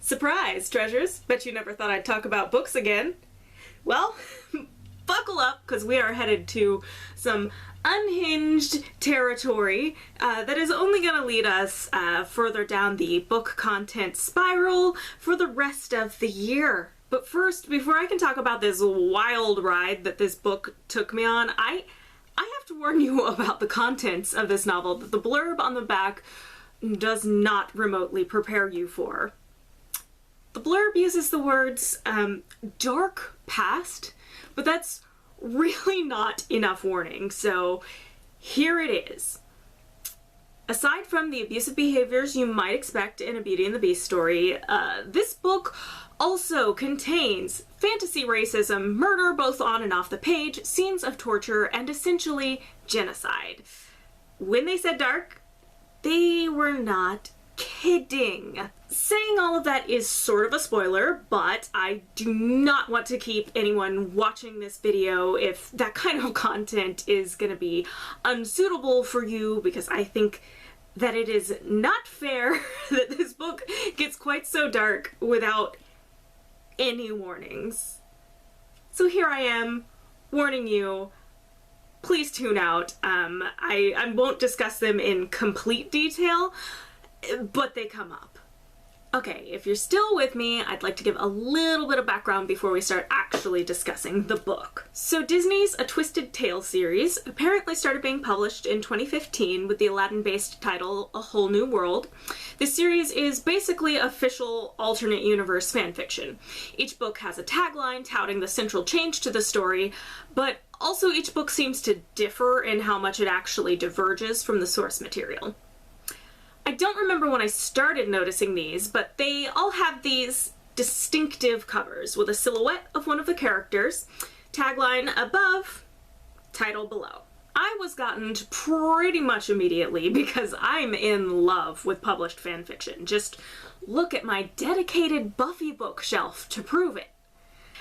Surprise, treasures! Bet you never thought I'd talk about books again. Well, buckle up, because we are headed to some unhinged territory that is only going to lead us further down the book content spiral for the rest of the year. But first, before I can talk about this wild ride that this book took me on, I have to warn you about the contents of this novel that the blurb on the back does not remotely prepare you for. The blurb uses the words, dark past, but that's really not enough warning, so here it is. Aside from the abusive behaviors you might expect in a Beauty and the Beast story, this book also contains fantasy racism, murder both on and off the page, scenes of torture, and essentially genocide. When they said dark, they were not kidding. Saying all of that is sort of a spoiler, but I do not want to keep anyone watching this video if that kind of content is going to be unsuitable for you, because I think that it is not fair that this book gets quite so dark without any warnings. So here I am, warning you, please tune out. I won't discuss them in complete detail, but they come up. Okay, if you're still with me, I'd like to give a little bit of background before we start actually discussing the book. So Disney's A Twisted Tale series apparently started being published in 2015 with the Aladdin-based title A Whole New World. This series is basically official alternate universe fanfiction. Each book has a tagline touting the central change to the story, but also each book seems to differ in how much it actually diverges from the source material. I don't remember when I started noticing these, but they all have these distinctive covers with a silhouette of one of the characters, tagline above, title below. I was gotten pretty much immediately because I'm in love with published fanfiction. Just look at my dedicated Buffy bookshelf to prove it.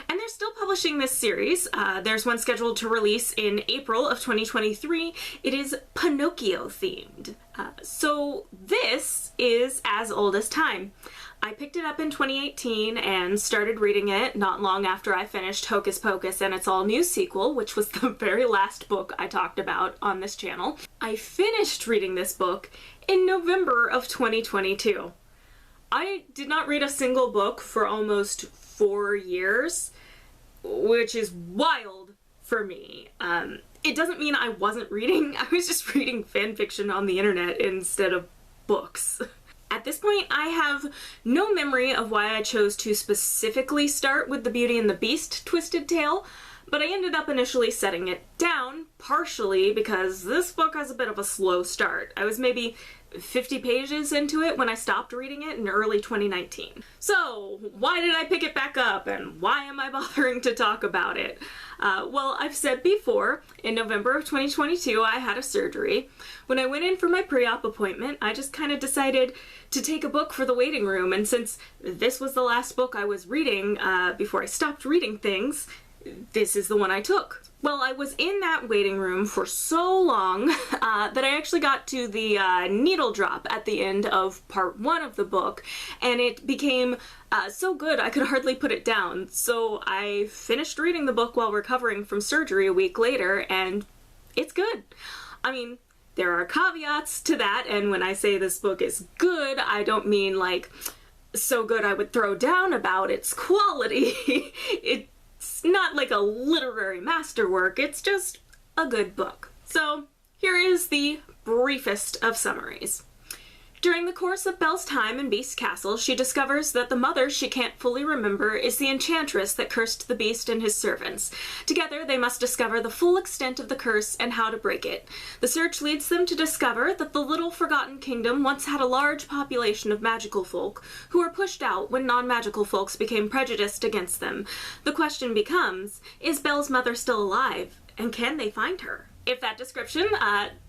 And they're still publishing this series. There's one scheduled to release in April of 2023. It is Pinocchio themed. So this is as old as time. I picked it up in 2018 and started reading it not long after I finished Hocus Pocus and its all-new sequel, which was the very last book I talked about on this channel. I finished reading this book in November of 2022. I did not read a single book for almost 4 years, which is wild for me. It doesn't mean I wasn't reading, I was just reading fanfiction on the internet instead of books. At this point, I have no memory of why I chose to specifically start with the Beauty and the Beast Twisted Tale, but I ended up initially setting it down, partially because this book has a bit of a slow start. I was maybe 50 pages into it when I stopped reading it in early 2019. So, why did I pick it back up, and why am I bothering to talk about it? Well, I've said before, in November of 2022 I had a surgery. When I went in for my pre-op appointment, I just kind of decided to take a book for the waiting room, and since this was the last book I was reading before I stopped reading things, this is the one I took. Well, I was in that waiting room for so long that I actually got to the needle drop at the end of part 1 of the book, and it became so good I could hardly put it down. So I finished reading the book while recovering from surgery a week later, and it's good. I mean, there are caveats to that, and when I say this book is good, I don't mean like so good I would throw down about its quality. It's not like a literary masterwork, it's just a good book. So here is the briefest of summaries. During the course of Belle's time in Beast Castle, she discovers that the mother she can't fully remember is the enchantress that cursed the Beast and his servants. Together, they must discover the full extent of the curse and how to break it. The search leads them to discover that the little forgotten kingdom once had a large population of magical folk who were pushed out when non-magical folks became prejudiced against them. The question becomes, is Belle's mother still alive, and can they find her? If that description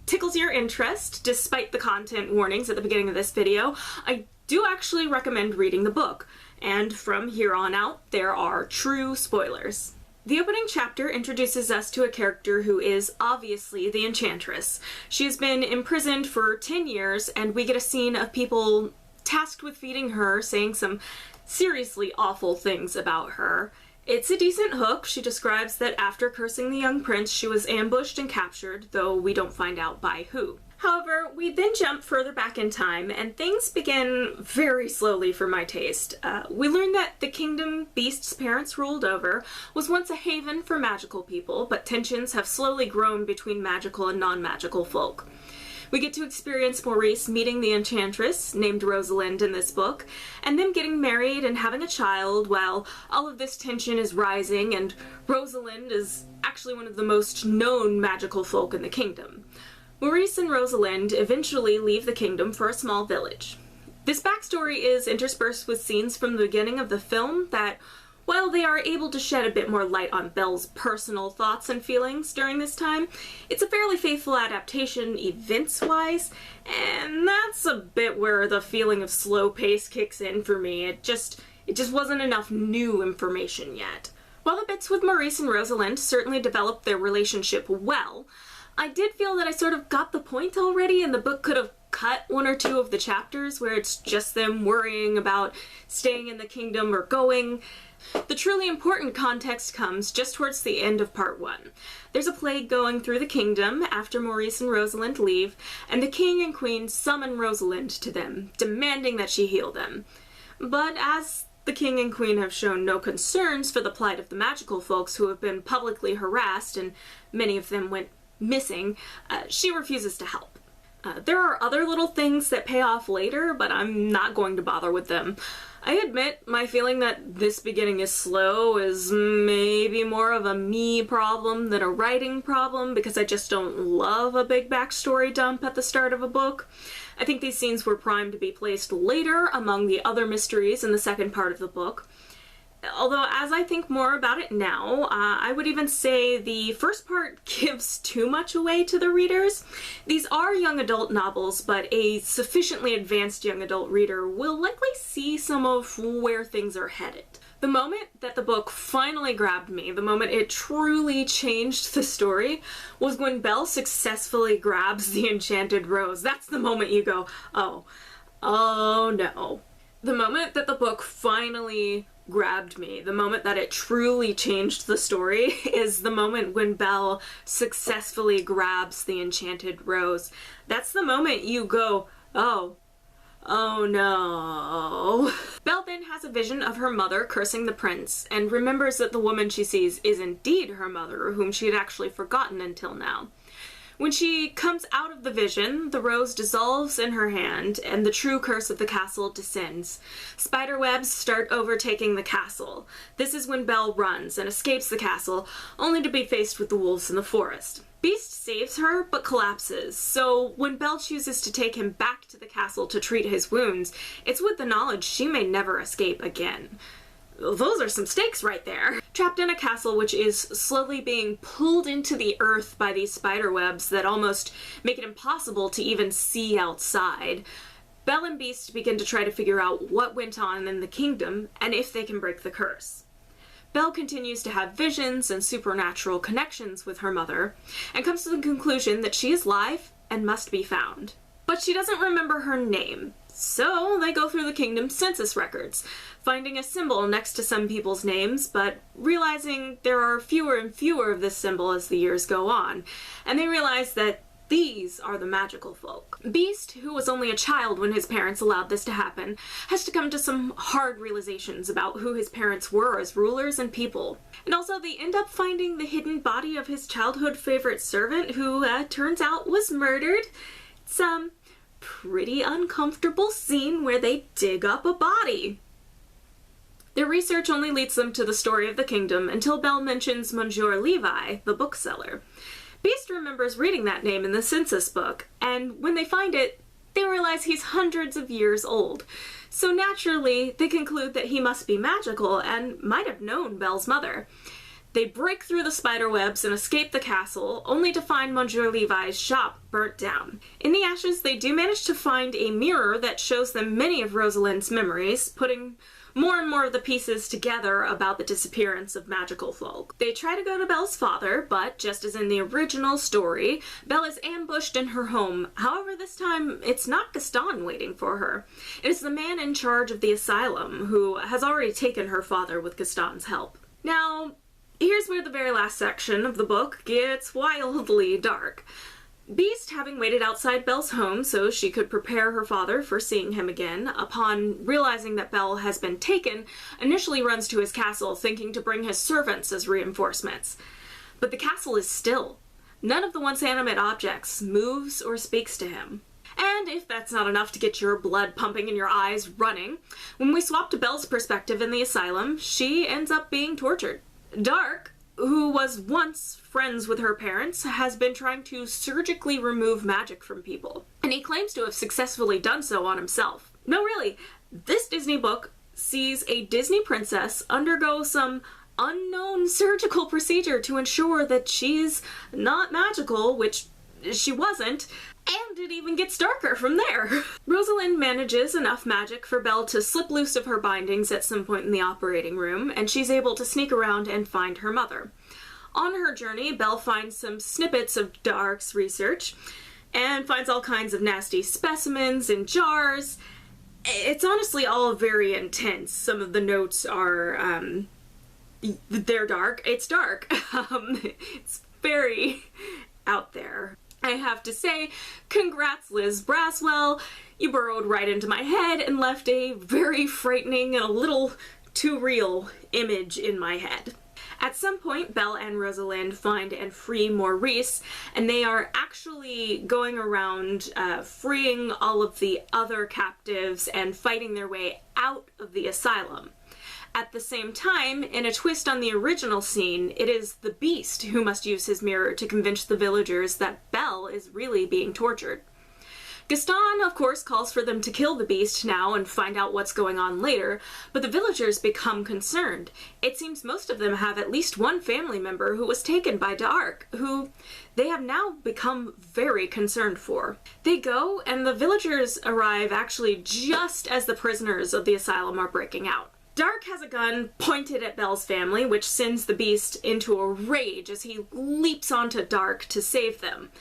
tickles your interest, despite the content warnings at the beginning of this video, I do actually recommend reading the book, and from here on out, there are true spoilers. The opening chapter introduces us to a character who is obviously the Enchantress. She has been imprisoned for 10 years, and we get a scene of people tasked with feeding her, saying some seriously awful things about her. It's a decent hook. She describes that after cursing the young prince, she was ambushed and captured, though we don't find out by who. However, we then jump further back in time, and things begin very slowly for my taste. We learn that the kingdom Beast's parents ruled over was once a haven for magical people, but tensions have slowly grown between magical and non-magical folk. We get to experience Maurice meeting the enchantress, named Rosalind in this book, and them getting married and having a child while all of this tension is rising, and Rosalind is actually one of the most known magical folk in the kingdom. Maurice and Rosalind eventually leave the kingdom for a small village. This backstory is interspersed with scenes from the beginning of the film that, while they are able to shed a bit more light on Belle's personal thoughts and feelings during this time, it's a fairly faithful adaptation events-wise, and that's a bit where the feeling of slow pace kicks in for me. It just wasn't enough new information yet. While the bits with Maurice and Rosalind certainly developed their relationship well, I did feel that I sort of got the point already, and the book could have cut one or two of the chapters where it's just them worrying about staying in the kingdom or going. The truly important context comes just towards the end of part 1. There's a plague going through the kingdom after Maurice and Rosalind leave, and the king and queen summon Rosalind to them, demanding that she heal them. But as the king and queen have shown no concerns for the plight of the magical folks who have been publicly harassed, and many of them went missing, she refuses to help. There are other little things that pay off later, but I'm not going to bother with them. I admit my feeling that this beginning is slow is maybe more of a me problem than a writing problem, because I just don't love a big backstory dump at the start of a book. I think these scenes were primed to be placed later among the other mysteries in the second part of the book. Although, as I think more about it now, I would even say the first part gives too much away to the readers. These are young adult novels, but a sufficiently advanced young adult reader will likely see some of where things are headed. The moment that the book finally grabbed me, the moment it truly changed the story, was when Belle successfully grabs the enchanted rose. That's the moment you go, oh no. The moment that the book finally grabbed me, the moment that it truly changed the story, is the moment when Belle successfully grabs the enchanted rose. That's the moment you go, oh no. Belle then has a vision of her mother cursing the prince, and remembers that the woman she sees is indeed her mother, whom she had actually forgotten until now. When she comes out of the vision, the rose dissolves in her hand, and the true curse of the castle descends. Spiderwebs start overtaking the castle. This is when Belle runs and escapes the castle, only to be faced with the wolves in the forest. Beast saves her, but collapses, so when Belle chooses to take him back to the castle to treat his wounds, it's with the knowledge she may never escape again. Those are some stakes right there. Trapped in a castle which is slowly being pulled into the earth by these spider webs that almost make it impossible to even see outside, Belle and Beast begin to try to figure out what went on in the kingdom and if they can break the curse. Belle continues to have visions and supernatural connections with her mother, and comes to the conclusion that she is live and must be found. But she doesn't remember her name, so they go through the kingdom's census records, finding a symbol next to some people's names, but realizing there are fewer and fewer of this symbol as the years go on, and they realize that these are the magical folk. Beast, who was only a child when his parents allowed this to happen, has to come to some hard realizations about who his parents were as rulers and people. And also they end up finding the hidden body of his childhood favorite servant, who turns out was murdered. It's pretty uncomfortable scene where they dig up a body. Their research only leads them to the story of the kingdom until Belle mentions Monsieur Levi, the bookseller. Beast remembers reading that name in the census book, and when they find it, they realize he's hundreds of years old. So naturally, they conclude that he must be magical and might have known Belle's mother. They break through the spider webs and escape the castle, only to find Monsieur Levi's shop burnt down. In the ashes, they do manage to find a mirror that shows them many of Rosalind's memories, putting more and more of the pieces together about the disappearance of magical folk. They try to go to Belle's father, but just as in the original story, Belle is ambushed in her home. However, this time, it's not Gaston waiting for her. It is the man in charge of the asylum, who has already taken her father with Gaston's help. Now, here's where the very last section of the book gets wildly dark. Beast, having waited outside Belle's home so she could prepare her father for seeing him again, upon realizing that Belle has been taken, initially runs to his castle, thinking to bring his servants as reinforcements. But the castle is still. None of the once animate objects moves or speaks to him. And if that's not enough to get your blood pumping and your eyes running, when we swap to Belle's perspective in the asylum, she ends up being tortured. Dark, who was once friends with her parents, has been trying to surgically remove magic from people, and he claims to have successfully done so on himself. No, really, this Disney book sees a Disney princess undergo some unknown surgical procedure to ensure that she's not magical, which she wasn't, and it even gets darker from there. Rosalind manages enough magic for Belle to slip loose of her bindings at some point in the operating room, and she's able to sneak around and find her mother. On her journey, Belle finds some snippets of Dark's research, and finds all kinds of nasty specimens in jars. It's honestly all very intense. Some of the notes are, they're dark. It's dark. It's very out there. I have to say, congrats Liz Braswell, you burrowed right into my head and left a very frightening and a little too real image in my head. At some point, Belle and Rosalind find and free Maurice, and they are actually going around freeing all of the other captives and fighting their way out of the asylum. At the same time, in a twist on the original scene, it is the Beast who must use his mirror to convince the villagers that Belle is really being tortured. Gaston, of course, calls for them to kill the Beast now and find out what's going on later, but the villagers become concerned. It seems most of them have at least one family member who was taken by D'Arc, who they have now become very concerned for. They go, and the villagers arrive actually just as the prisoners of the asylum are breaking out. D'Arc has a gun pointed at Belle's family, which sends the Beast into a rage as he leaps onto D'Arc to save them.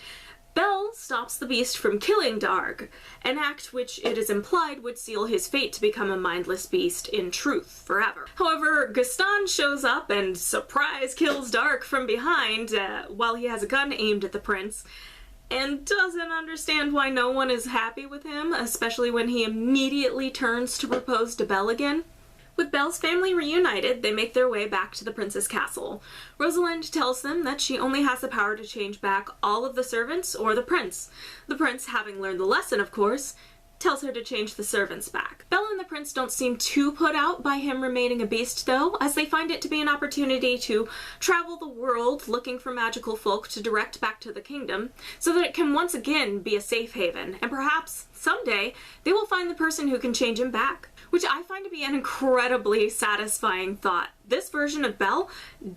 Belle stops the Beast from killing D'Arc, an act which it is implied would seal his fate to become a mindless beast in truth forever. However, Gaston shows up and surprise kills D'Arc from behind while he has a gun aimed at the prince, and doesn't understand why no one is happy with him, especially when he immediately turns to propose to Belle again. With Belle's family reunited, they make their way back to the prince's castle. Rosalind tells them that she only has the power to change back all of the servants or the prince. The prince, having learned the lesson, of course, tells her to change the servants back. Belle and the prince don't seem too put out by him remaining a beast, though, as they find it to be an opportunity to travel the world looking for magical folk to direct back to the kingdom, so that it can once again be a safe haven, and perhaps, someday, they will find the person who can change him back. Which I find to be an incredibly satisfying thought. This version of Belle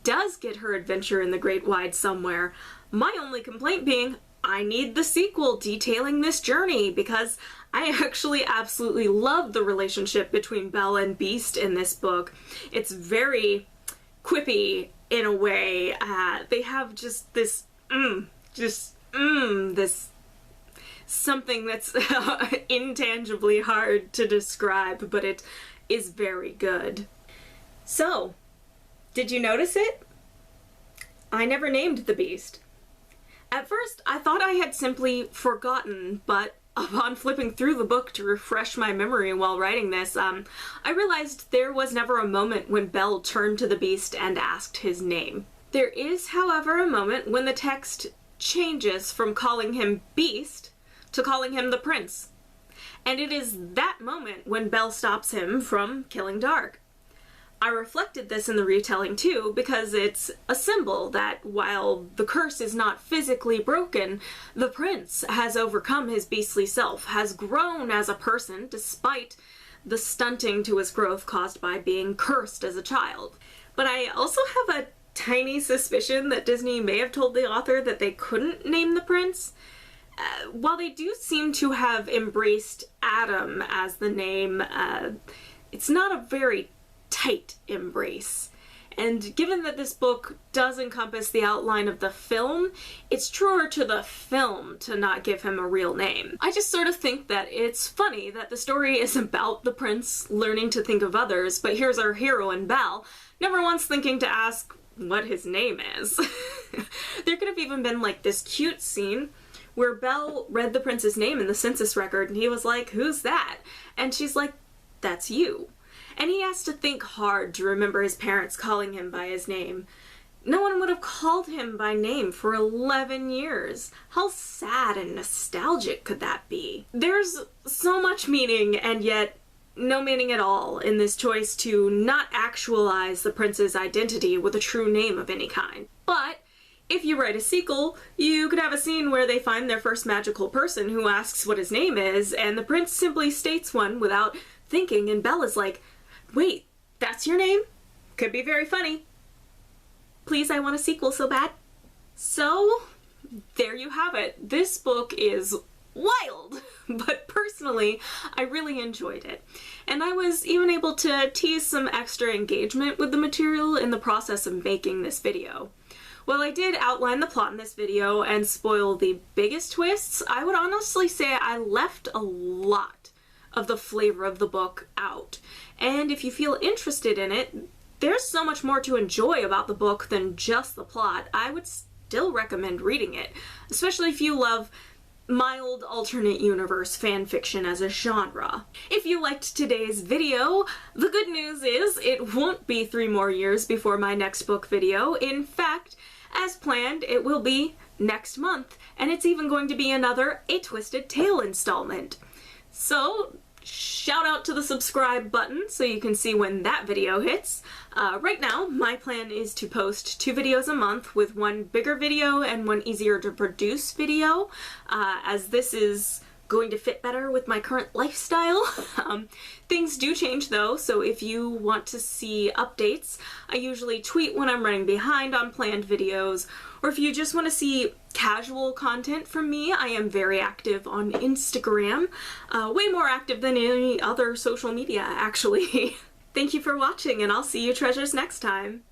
does get her adventure in the great wide somewhere. My only complaint being, I need the sequel detailing this journey, because I actually absolutely love the relationship between Belle and Beast in this book. It's very quippy in a way. They have just this, this something that's intangibly hard to describe, but it is very good. So, did you notice it? I never named the Beast. At first, I thought I had simply forgotten, but upon flipping through the book to refresh my memory while writing this, I realized there was never a moment when Belle turned to the Beast and asked his name. There is, however, a moment when the text changes from calling him Beast to calling him the prince. And it is that moment when Belle stops him from killing D'Arc. I reflected this in the retelling too, because it's a symbol that while the curse is not physically broken, the prince has overcome his beastly self, has grown as a person despite the stunting to his growth caused by being cursed as a child. But I also have a tiny suspicion that Disney may have told the author that they couldn't name the prince. While they do seem to have embraced Adam as the name, it's not a very tight embrace. And given that this book does encompass the outline of the film, it's truer to the film to not give him a real name. I just sort of think that it's funny that the story is about the prince learning to think of others, but here's our heroine, Belle, never once thinking to ask what his name is. There could have even been like this cute scene where Belle read the prince's name in the census record and he was like, "Who's that?" And she's like, "That's you." And he has to think hard to remember his parents calling him by his name. No one would have called him by name for 11 years. How sad and nostalgic could that be? There's so much meaning and yet no meaning at all in this choice to not actualize the prince's identity with a true name of any kind. But if you write a sequel, you could have a scene where they find their first magical person who asks what his name is, and the prince simply states one without thinking, and Belle is like, "Wait, that's your name?" Could be very funny. Please, I want a sequel so bad. So, there you have it. This book is wild, but personally, I really enjoyed it. And I was even able to tease some extra engagement with the material in the process of making this video. While I did outline the plot in this video and spoil the biggest twists, I would honestly say I left a lot of the flavor of the book out. And if you feel interested in it, there's so much more to enjoy about the book than just the plot. I would still recommend reading it, especially if you love mild alternate universe fan fiction as a genre. If you liked today's video, the good news is it won't be 3 more years before my next book video. In fact, as planned, it will be next month, and it's even going to be another A Twisted Tale installment. So, shout out to the subscribe button so you can see when that video hits. Right now, my plan is to post 2 videos a month with one bigger video and one easier to produce video, as this is going to fit better with my current lifestyle. Things do change though, so if you want to see updates, I usually tweet when I'm running behind on planned videos, or if you just want to see casual content from me, I am very active on Instagram. Way more active than any other social media, actually. Thank you for watching, and I'll see you treasures next time.